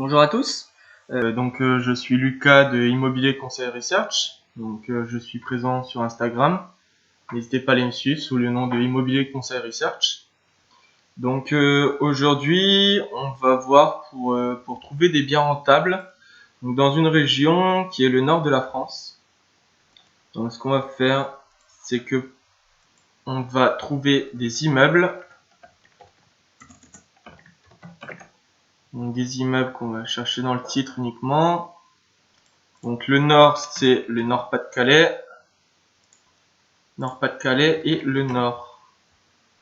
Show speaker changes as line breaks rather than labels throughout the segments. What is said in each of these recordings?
Bonjour à tous. Je suis Lucas de Immobilier Conseil Research. Je suis présent sur Instagram. N'hésitez pas à aller me suivre sous le nom de Immobilier Conseil Research. Aujourd'hui, on va voir pour trouver des biens rentables dans une région qui est le nord de la France. Donc ce qu'on va faire, c'est que on va trouver des immeubles. Donc des immeubles qu'on va chercher dans le titre uniquement. Donc le nord, c'est le Nord-Pas-de-Calais. Nord-Pas-de-Calais et le nord.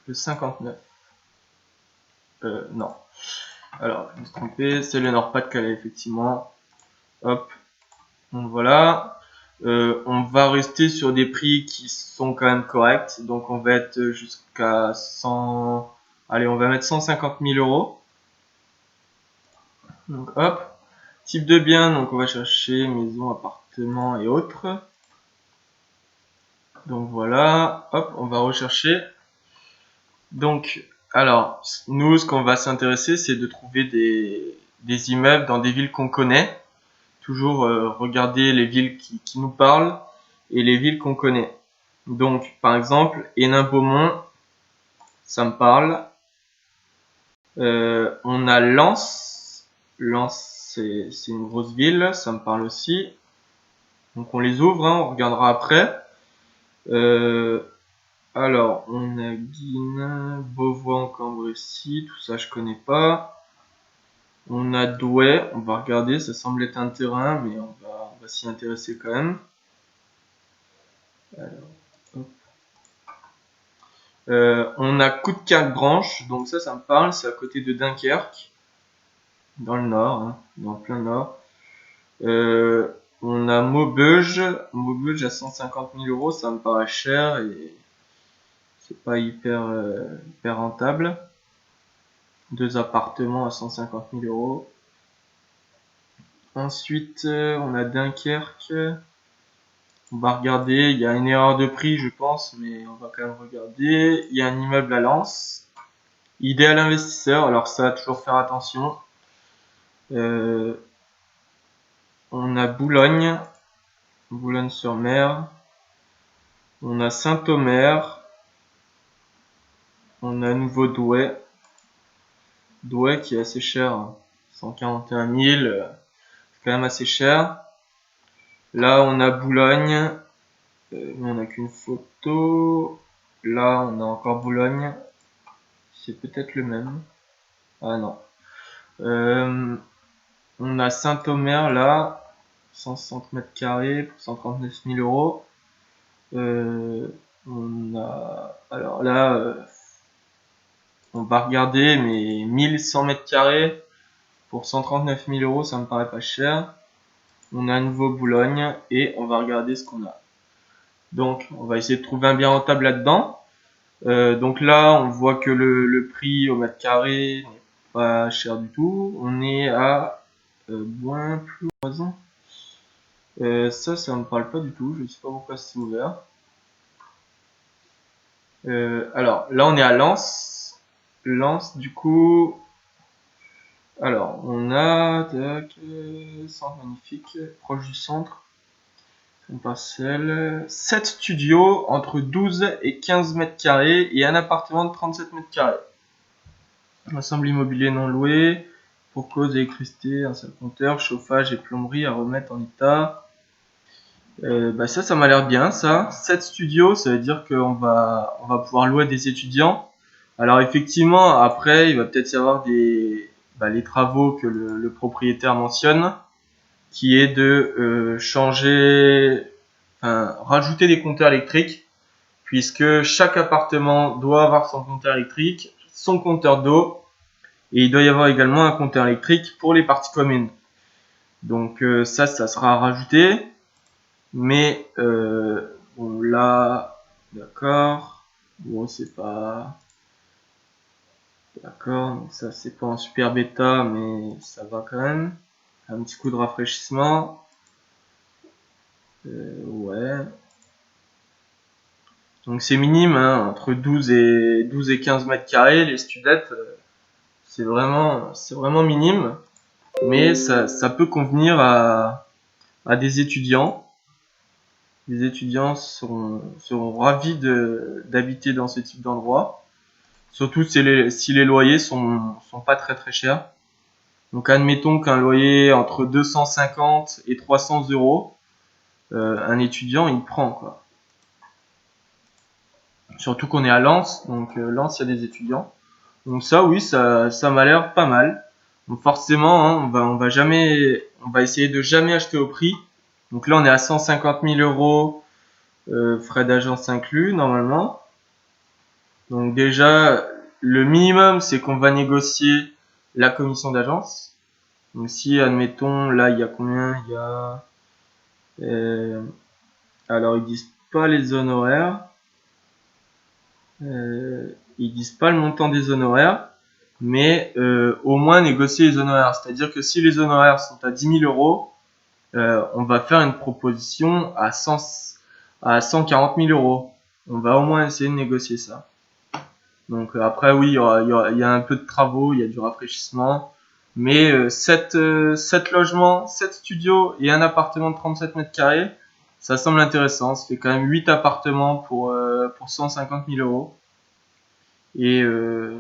Le 59. Non. Alors, je me suis trompé, c'est le Nord-Pas-de-Calais, effectivement. Hop. Donc voilà. On va rester sur des prix qui sont quand même corrects. Donc on va être jusqu'à 100... Allez, on va mettre 150 000 euros. Donc hop. Type de bien, donc on va chercher maison, appartement et autres. Donc voilà. Hop, on va rechercher. Donc, alors, nous, ce qu'on va s'intéresser, c'est de trouver des immeubles dans des villes qu'on connaît. Toujours regarder les villes qui nous parlent et les villes qu'on connaît. Donc, par exemple, Hénin-Beaumont, ça me parle. On a Lens. Lens, c'est une grosse ville, ça me parle aussi. Donc, on les ouvre, hein, on regardera après. Alors, on a Guînes, Beauvois en Cambrésis, tout ça je connais pas. On a Douai, on va regarder, ça semble être un terrain, mais on va s'y intéresser quand même. Alors, on a Coudekerque-Branche, donc ça me parle, c'est à côté de Dunkerque, dans le nord, hein, dans le plein nord. On a Maubeuge, Maubeuge à 150 000 euros, ça me paraît cher et c'est pas hyper rentable. 2 appartements à 150 000 euros. Ensuite, on a Dunkerque. On va regarder, il y a une erreur de prix, je pense, mais on va quand même regarder. Il y a un immeuble à Lens. Idéal investisseur, alors ça, toujours faire attention. On a Boulogne, Boulogne-sur-Mer. On a Saint-Omer. On a à nouveau Douai. Douai qui est assez cher, 141 000, c'est quand même assez cher. Là, on a Boulogne, mais on n'a qu'une photo. Là, on a encore Boulogne. C'est peut-être le même. Ah non. On a Saint-Omer là, 160 mètres carrés pour 139 000 euros. On a, alors là, on va regarder, mais 1100 mètres carrés pour 139 000 euros, ça me paraît pas cher. On a à nouveau Boulogne et on va regarder ce qu'on a. Donc, on va essayer de trouver un bien rentable là-dedans. Donc là, on voit que le prix au mètre carré n'est pas cher du tout. On est à moins plus voisin. Ça me parle pas du tout. Je sais pas pourquoi c'est ouvert. Alors là, on est à Lens. Lens, du coup. Alors, on a centre magnifique, proche du centre. Une parcelle. 7 studios entre 12 et 15 mètres carrés et un appartement de 37 mètres carrés. Ensemble immobilier non loué, pour cause d'électricité, un seul compteur, chauffage et plomberie à remettre en état. Ça m'a l'air bien ça. 7 studios, ça veut dire qu'on va pouvoir louer à des étudiants. Alors effectivement, après, il va peut-être y avoir les travaux que le propriétaire mentionne, qui est de rajouter des compteurs électriques, puisque chaque appartement doit avoir son compteur électrique, son compteur d'eau, et il doit y avoir également un compteur électrique pour les parties communes. Donc ça sera rajouté. Mais bon là, d'accord. Bon, c'est pas d'accord. Donc ça c'est pas en super bêta, mais ça va quand même. Un petit coup de rafraîchissement. Ouais. Donc c'est minime, hein, entre 12 et 15 mètres carrés, les studettes, c'est vraiment minime. mais ça peut convenir à des étudiants. Les étudiants seront ravis d'habiter dans ce type d'endroit, surtout si les loyers sont pas très très chers. Donc admettons qu'un loyer entre 250 et 300 euros, un étudiant il prend quoi. Surtout qu'on est à Lens, donc Lens il y a des étudiants. Donc ça oui, ça m'a l'air pas mal. Donc forcément, hein, on va essayer de jamais acheter au prix. Donc là on est à 150 000 euros, frais d'agence inclus normalement. Donc déjà le minimum c'est qu'on va négocier la commission d'agence. Donc si admettons là il y a combien, il y a alors ils disent pas les honoraires. Ils disent pas le montant des honoraires, mais au moins négocier les honoraires. C'est-à-dire que si les honoraires sont à 10 000 euros, on va faire une proposition à 140 000 euros. On va au moins essayer de négocier ça. Donc après oui, il y a un peu de travaux, il y a du rafraîchissement, mais 7 logements, 7 studios et un appartement de 37 mètres carrés, ça semble intéressant. Ça fait quand même 8 appartements pour 150 000 euros. Et, euh,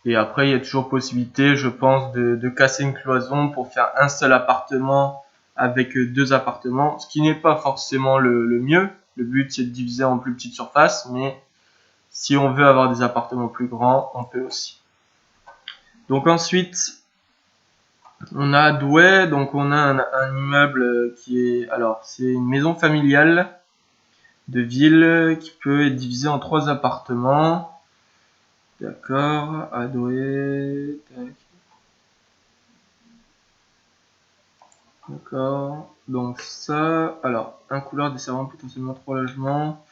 et après, il y a toujours possibilité, je pense, de casser une cloison pour faire un seul appartement avec deux appartements, ce qui n'est pas forcément le mieux. Le but, c'est de diviser en plus petites surfaces, mais si on veut avoir des appartements plus grands, on peut aussi. Donc ensuite, on a Douai, donc on a un immeuble qui est, alors c'est une maison familiale de ville qui peut être divisée en 3 appartements. D'accord, à Douai, tac. D'accord. Donc ça, alors, un couloir desservant potentiellement 3 logements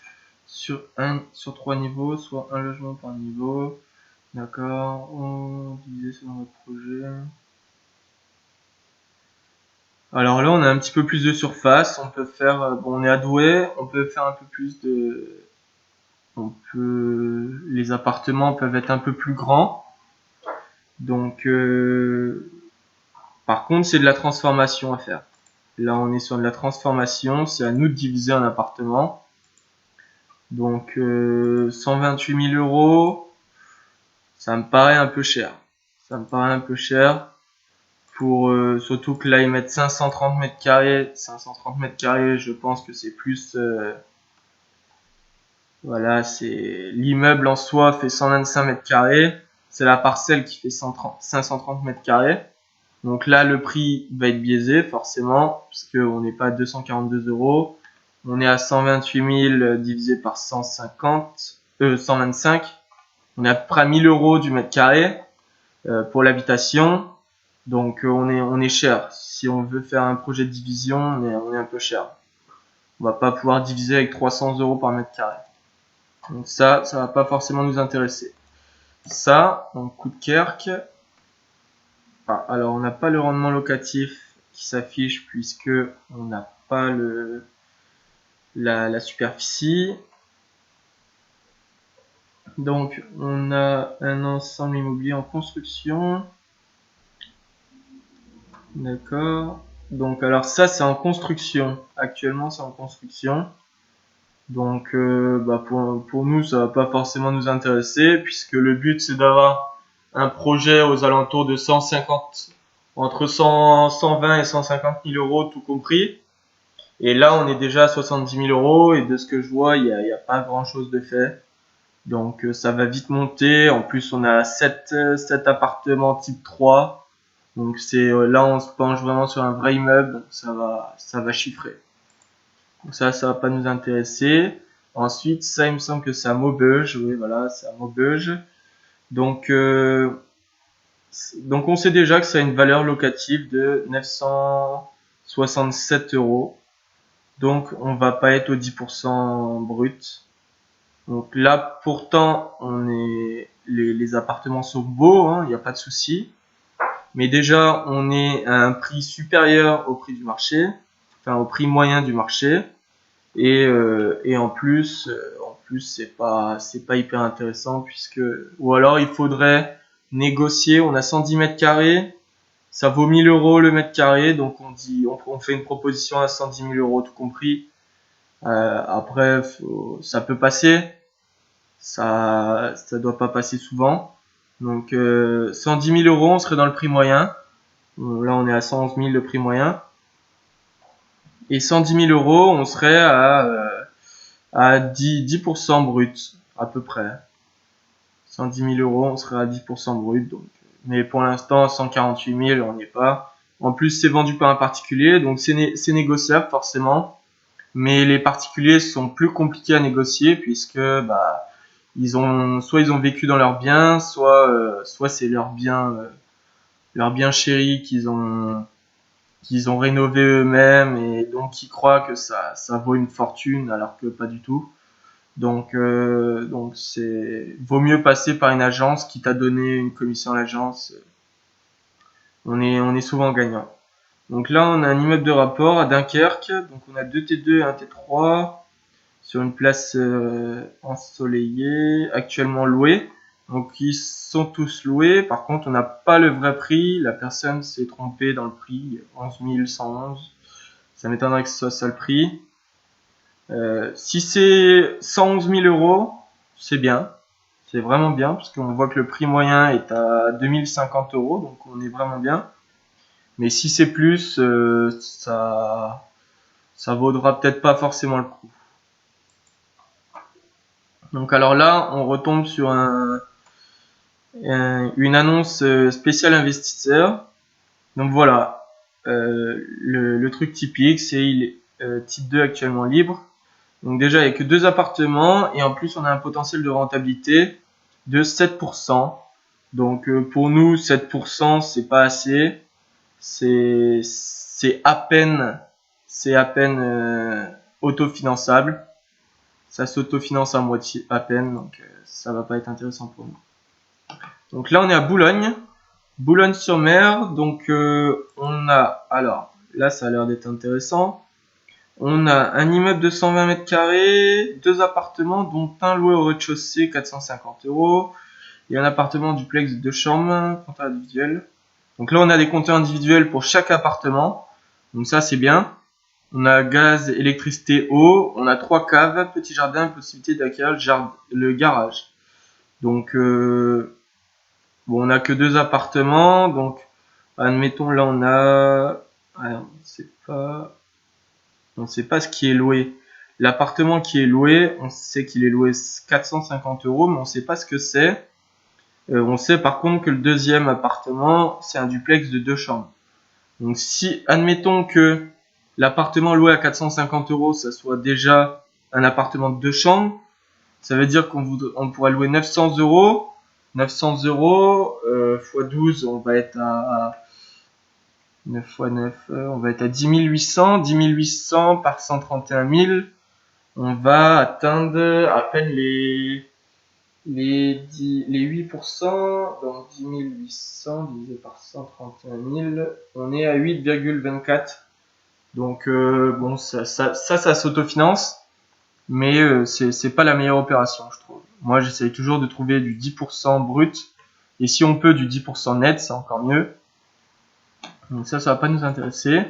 sur 3 niveaux, soit un logement par niveau. D'accord. On divisé selon votre projet. Alors là, on a un petit peu plus de surface. On peut faire, bon, on est à Douai, on peut faire un peu plus les appartements peuvent être un peu plus grands. Donc, par contre, c'est de la transformation à faire. Là, on est sur de la transformation. C'est à nous de diviser un appartement. Donc 128 000 euros, ça me paraît un peu cher. Ça me paraît un peu cher pour surtout que là ils mettent 530 mètres carrés. 530 mètres carrés, je pense que c'est plus voilà, c'est l'immeuble en soi fait 125 mètres carrés. C'est la parcelle qui fait 530 mètres carrés. Donc là le prix va être biaisé forcément puisqu'on n'est pas à 242 euros. On est à 128 000 divisé par 125. On est à peu près à 1000 euros du mètre carré pour l'habitation. Donc on est cher. Si on veut faire un projet de division, on est un peu cher. On va pas pouvoir diviser avec 300 euros par mètre carré. Donc ça va pas forcément nous intéresser. Ça, donc Coudekerque. Ah, alors on n'a pas le rendement locatif qui s'affiche puisque on n'a pas la superficie. Donc on a un ensemble immobilier en construction. D'accord. Donc alors ça c'est en construction. Actuellement c'est en construction. Donc pour nous ça va pas forcément nous intéresser puisque le but c'est d'avoir un projet aux alentours de 150, entre 120 et 150 000 euros tout compris. Et là on est déjà à 70 000 euros et de ce que je vois il y a pas grand chose de fait. Donc ça va vite monter. En plus on a 7 appartements type 3. Donc c'est là on se penche vraiment sur un vrai immeuble, donc ça va chiffrer. Donc ça va pas nous intéresser. Ensuite, ça il me semble que c'est à Maubeuge, oui voilà, c'est à Maubeuge. Donc on sait déjà que ça a une valeur locative de 967 euros. Donc on va pas être au 10% brut. Donc là pourtant les appartements sont beaux, hein, il n'y a pas de souci. Mais déjà, on est à un prix supérieur au prix du marché, enfin au prix moyen du marché, et en plus c'est pas hyper intéressant puisque, ou alors il faudrait négocier. On a 110 mètres carrés, ça vaut 1000 € le mètre carré, donc on fait une proposition à 110 000 € tout compris. Après, ça peut passer, ça doit pas passer souvent. Donc 110 000 €, on serait dans le prix moyen. Là, on est à 111 000 le prix moyen. Et 110 000 €, on serait à 10% brut, à peu près. 110 000 €, on serait à 10% brut. Donc, mais pour l'instant, 148 000, on n'y est pas. En plus, c'est vendu par un particulier, donc c'est négociable forcément. Mais les particuliers sont plus compliqués à négocier puisque soit ils ont vécu dans leur bien, soit c'est leur bien chéri qu'ils ont rénové eux-mêmes et donc ils croient que ça vaut une fortune alors que pas du tout. Donc vaut mieux passer par une agence qui t'a donné une commission à l'agence. On est souvent gagnant. Donc là, on a un immeuble de rapport à Dunkerque. Donc on a 2 T2 et un T3 sur une place ensoleillée, actuellement louée. Donc ils sont tous loués. Par contre, on n'a pas le vrai prix. La personne s'est trompée dans le prix, 11 111. Ça m'étonnerait que ce soit ça le prix. Si c'est 111 000 €, c'est bien. C'est vraiment bien, puisqu'on voit que le prix moyen est à 2050 €, donc on est vraiment bien. Mais si c'est plus, ça vaudra peut-être pas forcément le coup. Donc alors là, on retombe sur une annonce spéciale investisseur. Donc voilà, le truc typique, c'est il est type 2 actuellement libre. Donc déjà, il n'y a que 2 appartements et en plus, on a un potentiel de rentabilité de 7%. Donc pour nous, 7%, c'est pas assez. C'est à peine, autofinançable. Ça s'autofinance à moitié, à peine, donc ça va pas être intéressant pour nous. Donc là, on est à Boulogne. Boulogne-sur-Mer, donc on a, alors là ça a l'air d'être intéressant, on a un immeuble de 120 mètres carrés, 2 appartements dont un loué au rez-de-chaussée 450 € et un appartement duplex de 2 chambres, compteur individuel. Donc là on a des compteurs individuels pour chaque appartement, donc ça c'est bien. On a gaz, électricité, eau, on a 3 caves, petit jardin, possibilité d'acquérir le garage. Donc bon, on n'a que 2 appartements, donc admettons là on a, on sait pas ce qui est loué. L'appartement qui est loué, on sait qu'il est loué 450 €, mais on sait pas ce que c'est. On sait par contre que le deuxième appartement, c'est un duplex de 2 chambres. Donc si, admettons que l'appartement loué à 450 €, ça soit déjà un appartement de 2 chambres, ça veut dire qu'on pourrait louer 900 €. 900 € x 12, on va être à 9 x 9, on va être à 10 800. 10 800 par 131 000, on va atteindre à peine les 8%. Donc 10 800 divisé par 131 000, on est à 8,24. Donc bon, ça s'autofinance, mais c'est pas la meilleure opération, je trouve. Moi, j'essaye toujours de trouver du 10% brut, et si on peut du 10% net, c'est encore mieux. Donc ça va pas nous intéresser.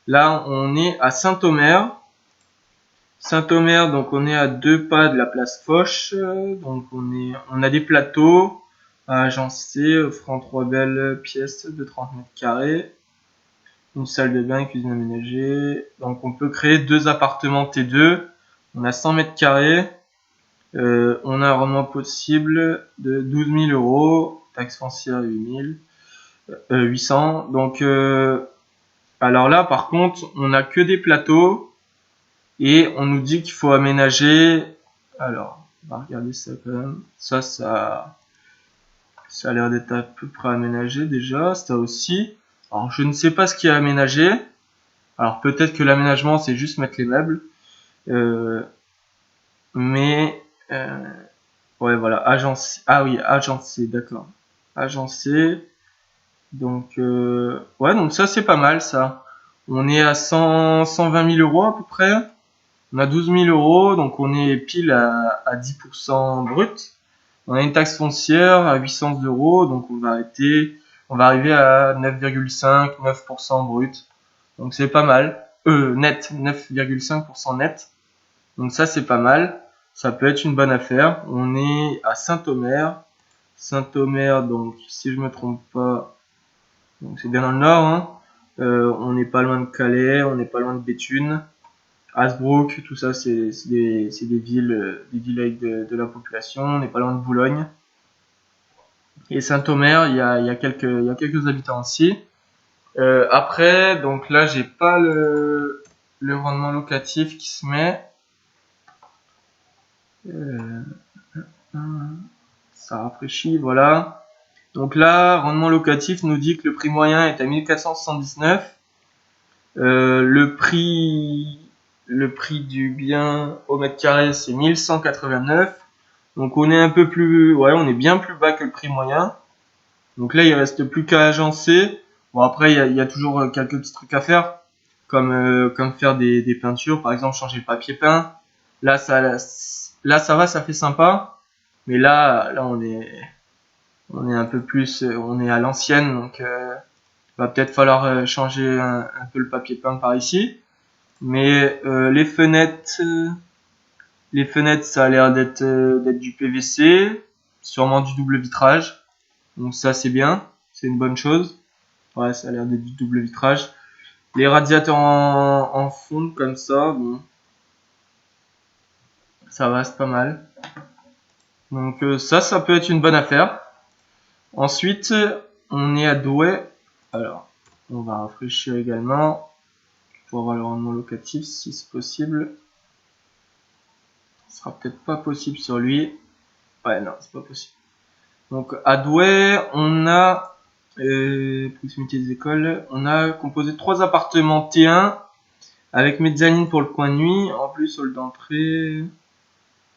Là, on est à Saint-Omer. Saint-Omer, donc on est à 2 pas de la place Foch. Donc on a des plateaux à agencer, offrant 3 belles pièces de 30 mètres carrés. Une salle de bain, une cuisine aménagée. Donc on peut créer 2 appartements T2. On a 100 mètres carrés. On a un rendement possible de 12 000 €, taxe foncière 800. Donc alors là par contre on n'a que des plateaux et on nous dit qu'il faut aménager. Alors on va regarder ça quand même. Ça a l'air d'être à peu près aménagé déjà. Ça aussi. Alors je ne sais pas ce qui est aménagé. Alors peut-être que l'aménagement c'est juste mettre les meubles. Mais ouais voilà, agencé. Ah oui, agencé, d'accord. Agencé. Donc ouais, donc ça c'est pas mal ça. On est à 120 000 € à peu près. On a 12 000 €, donc on est pile à 10% brut. On a une taxe foncière à 800 €, donc on va on va arriver à 9,5-9% brut. Donc c'est pas mal. Net, 9,5% net. Donc ça c'est pas mal. Ça peut être une bonne affaire. On est à Saint-Omer. Saint-Omer, donc si je me trompe pas, donc c'est bien dans le nord. Hein. On n'est pas loin de Calais, on n'est pas loin de Béthune. Hasbrook, tout ça c'est des villes avec de la population. On n'est pas loin de Boulogne. Et Saint-Omer, il y a quelques habitants aussi. Après, donc là, j'ai pas le rendement locatif qui se met. Ça rafraîchit, voilà. Donc là, rendement locatif nous dit que le prix moyen est à 1479. Le prix du bien au mètre carré, c'est 1189. Donc on est un peu plus, ouais, on est bien plus bas que le prix moyen. Donc là, il reste plus qu'à agencer. Bon, après, il y a toujours quelques petits trucs à faire, comme faire des peintures, par exemple changer le papier peint. Là, ça va, ça fait sympa. Mais là, on est un peu plus, on est à l'ancienne, donc va peut-être falloir changer un peu le papier peint par ici. Mais les fenêtres, ça a l'air d'être du PVC, sûrement du double vitrage. Donc ça, c'est bien, c'est une bonne chose. Ouais, ça a l'air d'être du double vitrage. Les radiateurs en fonte comme ça, bon, ça va, c'est pas mal. Donc ça peut être une bonne affaire. Ensuite, on est à Douai. Alors, on va rafraîchir également pour avoir le rendement locatif si c'est possible. Ce sera peut-être pas possible sur lui. Ouais, non, c'est pas possible. Donc à Douai, on a proximité des écoles, on a composé 3 appartements T1 avec mezzanine pour le coin de nuit. En plus, hall d'entrée.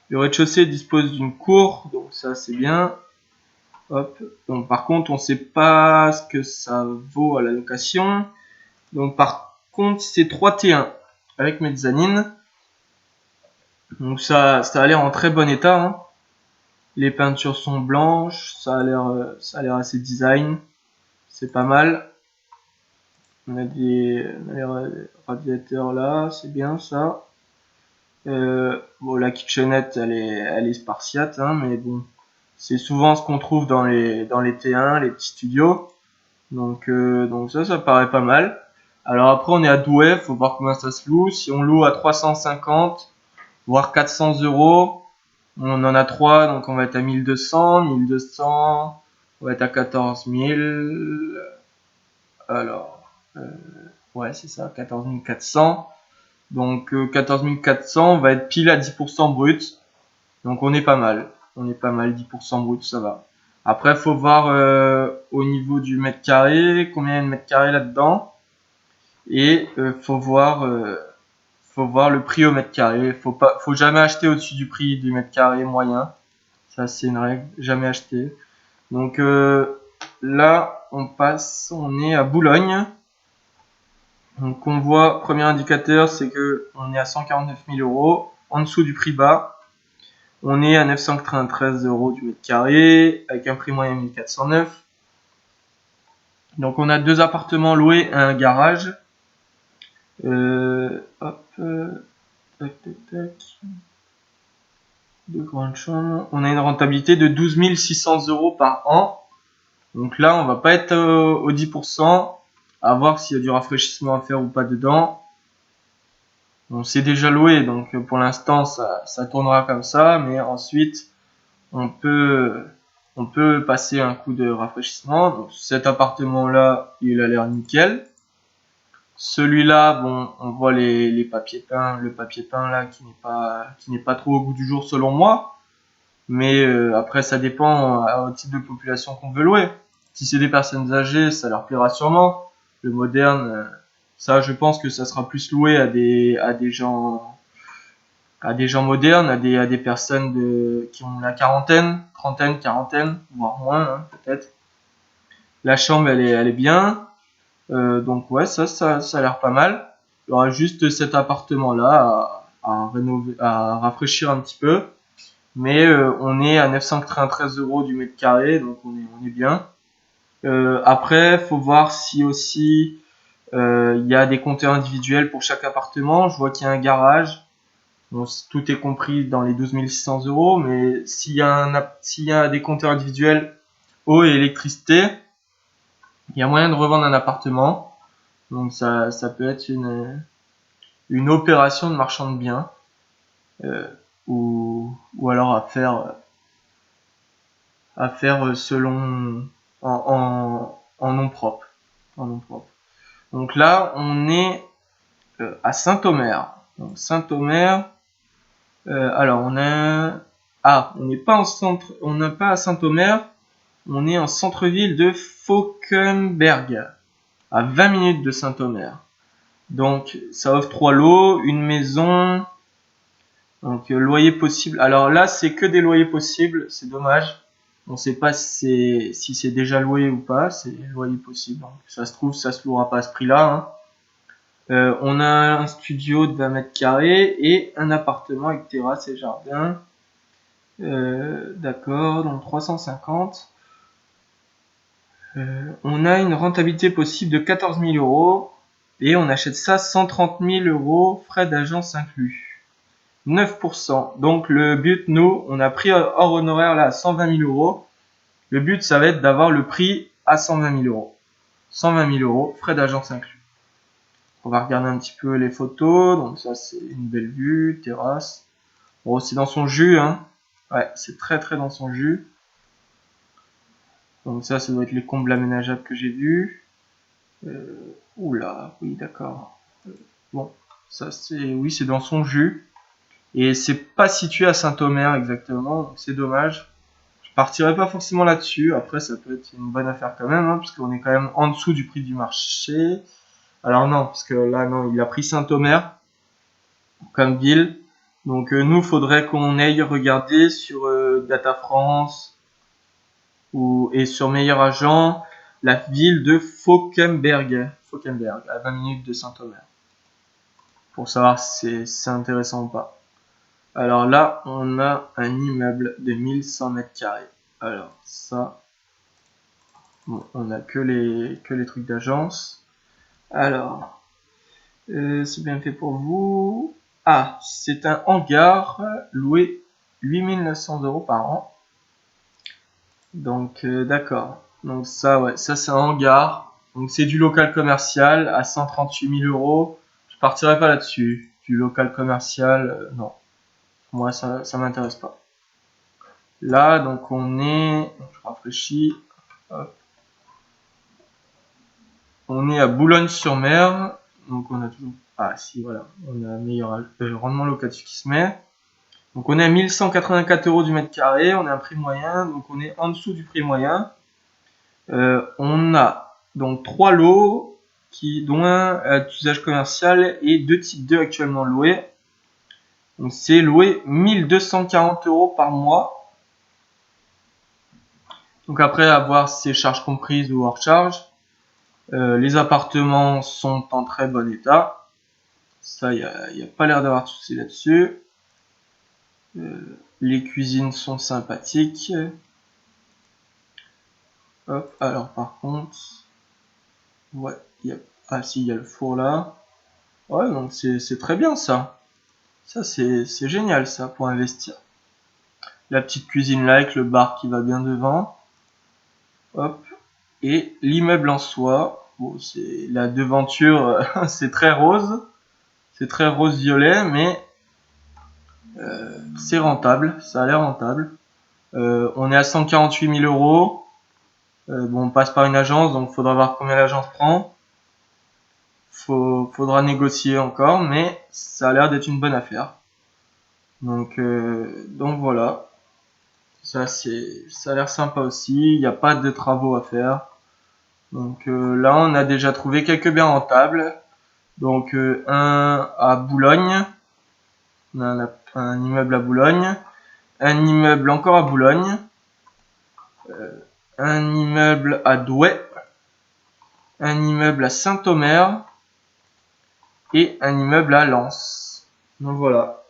Le rez-de-chaussée dispose d'une cour, donc ça c'est bien. Hop. Donc par contre, on sait pas ce que ça vaut à la location. Donc par contre, c'est 3 T1 avec mezzanine. Donc ça a l'air en très bon état. Hein. Les peintures sont blanches, ça a l'air assez design. C'est pas mal. On a des radiateurs là, c'est bien ça. Bon, la kitchenette, elle est spartiate, hein, mais bon, c'est souvent ce qu'on trouve dans les T1, les petits studios. Donc ça paraît pas mal. Alors après, on est à Douai, faut voir combien ça se loue. Si on loue à 350, voire 400 euros, on en a 3, donc on va être à 1200, 1200, on va être à 14 000. Alors, ouais, c'est ça, 14 400. Donc 14 400, on va être pile à 10% brut. Donc on est pas mal. On est pas mal, 10% brut, ça va. Après, faut voir au niveau du mètre carré, combien il y a de mètres carrés là-dedans. Et faut voir le prix au mètre carré. Faut jamais acheter au-dessus du prix du mètre carré moyen. Ça, c'est une règle. Jamais acheter. Donc là, on est à Boulogne. Donc on voit, premier indicateur, c'est que on est à 149 000 euros, en dessous du prix bas. On est à 993 euros du mètre carré, avec un prix moyen 1409. Donc on a 2 appartements loués et un garage. Hop, tac, tac, tac. 2 grandes chambres. On a une rentabilité de 12 600 euros par an. Donc là, on va pas être au 10%. À voir s'il y a du rafraîchissement à faire ou pas dedans. On s'est déjà loué, donc pour l'instant ça tournera comme ça, mais ensuite on peut passer un coup de rafraîchissement. Donc cet appartement là, il a l'air nickel. Celui-là, bon, on voit les papiers peints, le papier peint là qui n'est pas trop au goût du jour selon moi. Mais après ça dépend au type de population qu'on veut louer. Si c'est des personnes âgées, ça leur plaira sûrement. Le moderne, ça je pense que ça sera plus loué à des gens modernes, à des personnes qui ont la quarantaine, trentaine, quarantaine, voire moins, hein, peut-être. La chambre, elle est bien. Donc ouais, ça a l'air pas mal. Il y aura juste cet appartement-là à rénover, à rafraîchir un petit peu. Mais on est à 993 euros du mètre carré, donc on est bien. Après, faut voir si aussi il y a des compteurs individuels pour chaque appartement. Je vois qu'il y a un garage. Bon, tout est compris dans les 12 600 €, mais s'il y a des compteurs individuels, eau et électricité, il y a moyen de revendre un appartement. Donc ça peut être une opération de marchand de biens, ou alors à faire selon en nom propre. En nom propre. Donc là, on est à Saint-Omer. Donc Saint-Omer, alors on n'est pas en centre, on n'est pas à Saint-Omer, on est en centre-ville de Fauquemberg, à 20 minutes de Saint-Omer. Donc ça offre 3 lots, une maison, donc loyer possible. Alors là, c'est que des loyers possibles, c'est dommage. On ne sait pas si c'est déjà loué ou pas, c'est loyer possible. Donc, ça se trouve, ça se louera pas à ce prix-là, hein. On a un studio de 20 mètres carrés et un appartement avec terrasse et jardin. D'accord, donc 350. On a une rentabilité possible de 14 000 € et on achète ça 130 000 €, frais d'agence inclus. 9%. Donc le but, nous, on a pris hors honoraire là à 120 000 €. Le but, ça va être d'avoir le prix à 120 000 €. 120 000 €, frais d'agence inclus. On va regarder un petit peu les photos. Donc ça, c'est une belle vue, terrasse. Bon, c'est dans son jus, hein. Ouais, c'est très très dans son jus. Donc ça doit être les combles aménageables que j'ai vus. Oula, oui, d'accord. Bon, ça oui, c'est dans son jus. Et c'est pas situé à Saint-Omer exactement, donc c'est dommage. Je partirai pas forcément là-dessus. Après, ça peut être une bonne affaire quand même, hein, parce qu'on est quand même en dessous du prix du marché. Alors non, parce que là, non, il a pris Saint-Omer comme ville. Donc nous, faudrait qu'on aille regarder sur Data France et sur Meilleur Agent la ville de Fauquemberg, à 20 minutes de Saint-Omer, pour savoir si c'est intéressant ou pas. Alors là, on a un immeuble de 1100 mètres carrés. Alors ça, bon, on a que les trucs d'agence. Alors, c'est bien fait pour vous. Ah, c'est un hangar loué 8 900 € par an. Donc d'accord. Donc ça, ouais, ça c'est un hangar. Donc c'est du local commercial à 138 000 €. Je partirai pas là-dessus. Du local commercial, non. Moi, ça m'intéresse pas. Là, donc on est, je rafraîchis. Hop. On est à Boulogne-sur-Mer. Donc on a toujours, ah si, voilà, on a un meilleur rendement locatif qui se met. Donc on est à 1184 € du mètre carré, on a un prix moyen, donc on est en dessous du prix moyen. On a donc 3 lots, dont un à usage commercial et 2 types 2 actuellement loués. Donc c'est loué 1240 € par mois. Donc après avoir ses charges comprises ou hors charge, les appartements sont en très bon état. Ça, il n'y a pas l'air d'avoir de soucis là-dessus. Les cuisines sont sympathiques. Hop, alors par contre, ouais, ah si, il y a le four là. Ouais, donc c'est très bien ça. Ça, c'est génial ça pour investir. La petite cuisine là avec le bar qui va bien devant. Hop. Et l'immeuble en soi. Bon, c'est la devanture, c'est très rose. C'est très rose-violet, mais c'est rentable. Ça a l'air rentable. On est à 148 000 €. Bon, on passe par une agence, donc il faudra voir combien l'agence prend. Faudra négocier encore, mais ça a l'air d'être une bonne affaire. Donc voilà. Ça a l'air sympa aussi. Il n'y a pas de travaux à faire. Donc là, on a déjà trouvé quelques biens rentables. Donc un à Boulogne. On a un immeuble à Boulogne. Un immeuble encore à Boulogne. Un immeuble à Douai. Un immeuble à Saint-Omer. Et un immeuble à Lens. Donc voilà.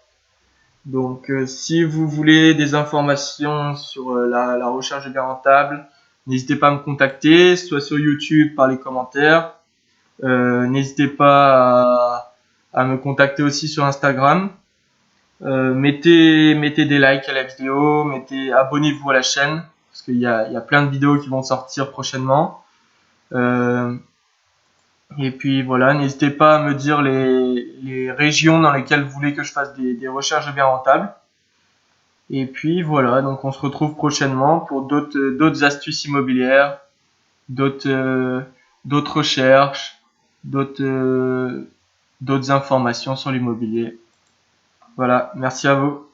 Donc si vous voulez des informations sur la recherche de biens rentables, n'hésitez pas à me contacter, soit sur YouTube par les commentaires. N'hésitez pas à me contacter aussi sur Instagram. Mettez des likes à la vidéo, abonnez-vous à la chaîne, parce qu'il y a plein de vidéos qui vont sortir prochainement. Et puis voilà, n'hésitez pas à me dire les régions dans lesquelles vous voulez que je fasse des recherches bien rentables. Et puis voilà, donc on se retrouve prochainement pour d'autres astuces immobilières, d'autres recherches, d'autres informations sur l'immobilier. Voilà, merci à vous.